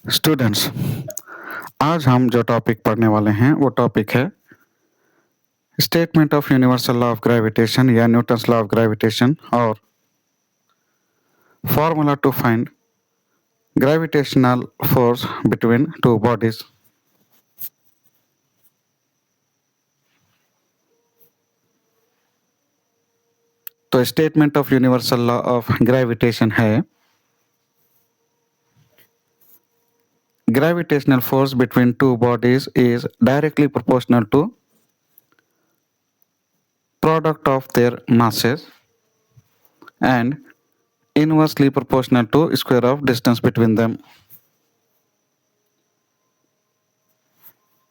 Students, आज हम जो टॉपिक पढ़ने वाले हैं वो टॉपिक है statement of universal law of gravitation या न्यूटन्स लॉ ऑफ ग्रेविटेशन और formula to find gravitational force between two bodies. तो statement of universal law of gravitation है gravitational force between two bodies is directly proportional to product of their masses and inversely proportional to square of distance between them।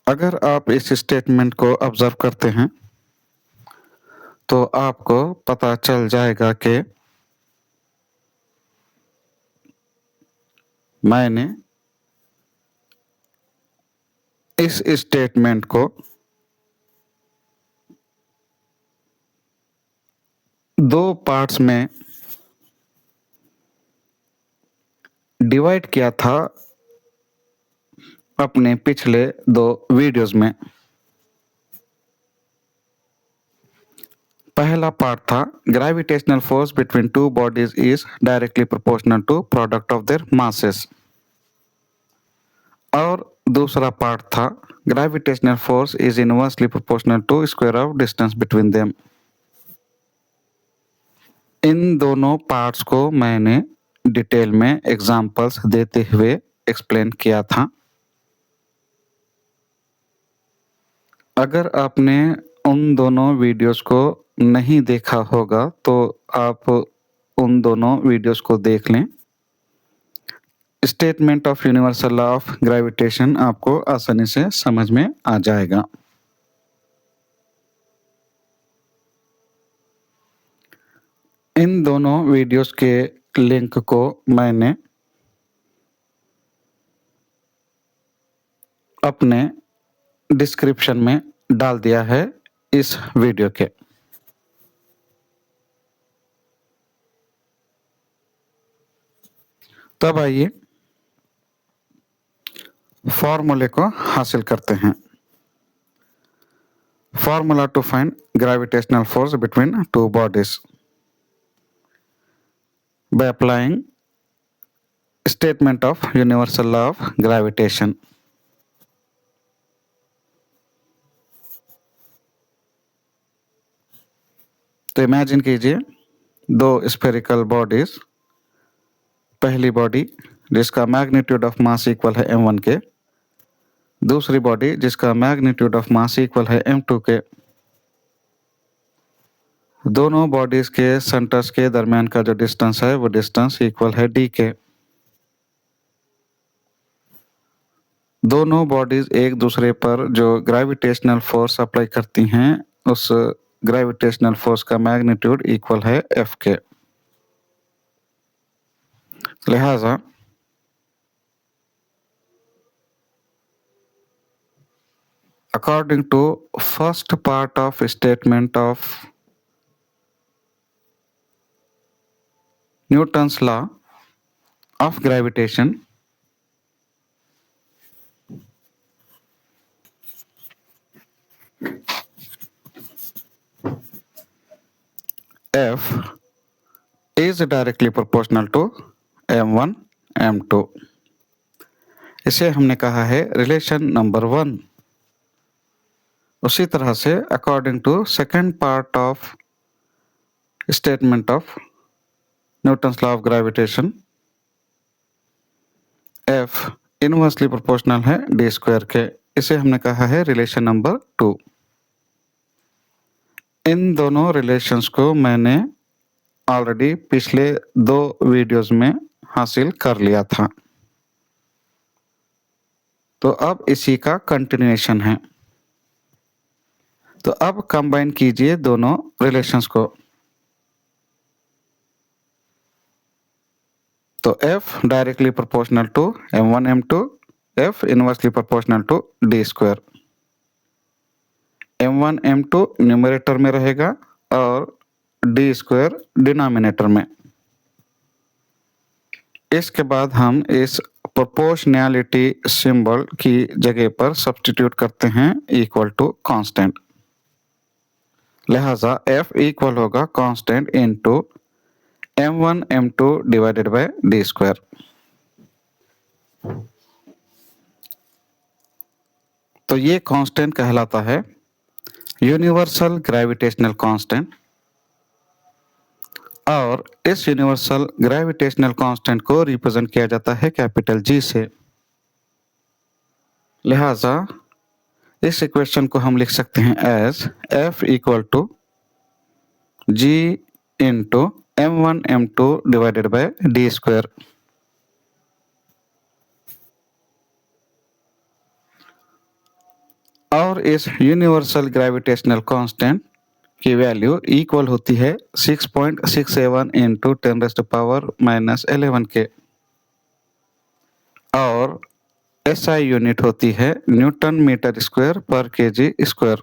अगर आप इस statement को observe करते हैं तो आपको पता चल जाएगा कि मैंने इस स्टेटमेंट को दो पार्ट्स में डिवाइड किया था अपने पिछले दो वीडियोस में। पहला पार्ट था gravitational force between two bodies is directly proportional to product of their masses, और दूसरा पार्ट था gravitational force is inversely proportional to square of distance between them. इन दोनों पार्ट्स को मैंने डिटेल में एग्जांपल्स देते हुए एक्सप्लेन किया था। अगर आपने उन दोनों वीडियोस को नहीं देखा होगा तो आप उन दोनों वीडियोस को देख लें। Statement of universal law of gravitation आपको आसानी से समझ में आ जाएगा। इन दोनों वीडियोस के लिंक को मैंने अपने डिस्क्रिप्शन में डाल दिया है इस वीडियो के। तब आइए फॉर्मूले को हासिल करते हैं। Formula to find gravitational force between two bodies by applying statement of universal law of gravitation। तो इमेजिन कीजिए दो स्फेरिकल बॉडीज, पहली बॉडी जिसका मैग्नीट्यूड ऑफ मास इक्वल है m1 के, दूसरी बॉडी जिसका मैग्नीट्यूड ऑफ मास इक्वल है m2 के। दोनों बॉडीज के सेंटर्स के दरमियान का जो डिस्टेंस है वो डिस्टेंस इक्वल है d के। दोनों बॉडीज एक दूसरे पर जो ग्रेविटेशनल फोर्स अप्लाई करती हैं उस ग्रेविटेशनल फोर्स का मैग्नीट्यूड इक्वल है F के। लिहाजा according to first part of statement of Newton's law of gravitation, F is directly proportional to m1 m2। इसे हमने कहा है रिलेशन नंबर 1। उसी तरह से according to second part of statement of Newton's law of gravitation, F inversely proportional है d square के। इसे हमने कहा है रिलेशन नंबर 2। इन दोनों रिलेशंस को मैंने ऑलरेडी पिछले दो वीडियोस में हासिल कर लिया था, तो अब इसी का कंटिन्यूएशन है। तो अब कंबाइन कीजिए दोनों रिलेशंस को। तो F directly proportional to m1 m2, F inversely proportional to d square. m1 m2 numerator में रहेगा और d स्क्वायर डिनोमिनेटर में। इसके बाद हम इस प्रोपोर्शनैलिटी सिंबल की जगह पर सब्स्टिट्यूट करते हैं इक्वल टू कांस्टेंट। लिहाजा f इक्वल होगा constant into m1 m2 divided by d square. तो ये कांस्टेंट कहलाता है यूनिवर्सल ग्रेविटेशनल कांस्टेंट, और इस यूनिवर्सल ग्रेविटेशनल कांस्टेंट को रिप्रेजेंट किया जाता है कैपिटल G से। लिहाजा इस इक्वेशन को हम लिख सकते हैं as f equal to G into m1 m2 divided by d square. और इस यूनिवर्सल ग्रेविटेशनल कांस्टेंट की वैल्यू इक्वल होती है 6.67 इंटू 10⁻⁻11 के, और SI यूनिट होती है न्यूटन मीटर स्क्वायर पर kg स्क्वायर।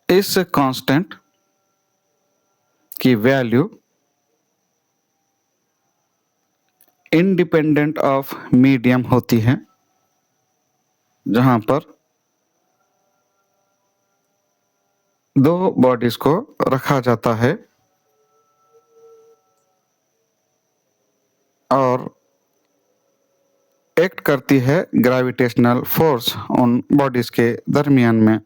इस कांस्टेंट की वैल्यू इंडिपेंडेंट ऑफ मीडियम होती है, जहां पर दो बॉडीज को रखा जाता है और एक्ट करती है ग्रेविटेशनल फोर्स उन बॉडीज के दरमियान में।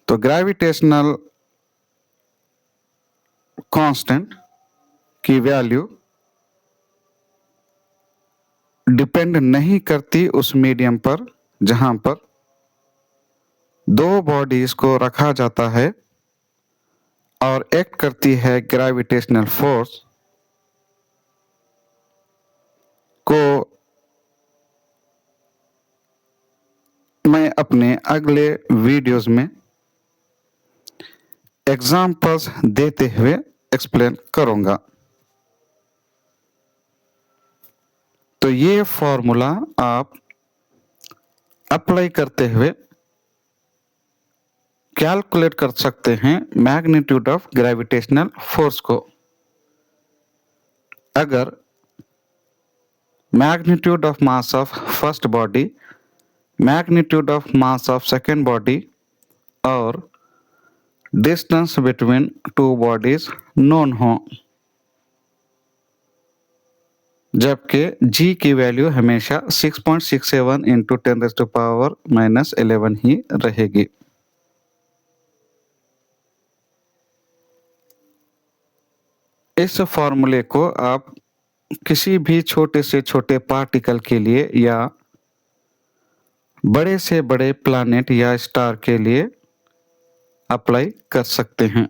तो ग्रेविटेशनल कांस्टेंट की वैल्यू डिपेंड नहीं करती उस मीडियम पर जहां पर दो बॉडीज को रखा जाता है और एक्ट करती है ग्रेविटेशनल फोर्स को। मैं अपने अगले वीडियोस में एग्जाम्पल्स देते हुए एक्सप्लेन करूंगा। तो ये फॉर्मूला आप अप्लाई करते हुए कैलकुलेट कर सकते हैं मैग्नीट्यूड ऑफ ग्रेविटेशनल फोर्स को। अगर magnitude of mass of first body, magnitude of mass of second body और distance between two bodies known हो, जबकि G की वैल्यू हमेशा 6.67 इंटू 10⁻⁻11 ही रहेगी। इस फॉर्मूले को आप किसी भी छोटे से छोटे पार्टिकल के लिए या बड़े से बड़े प्लैनेट या स्टार के लिए अप्लाई कर सकते हैं।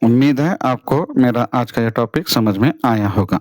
उम्मीद है आपको मेरा आज का यह टॉपिक समझ में आया होगा।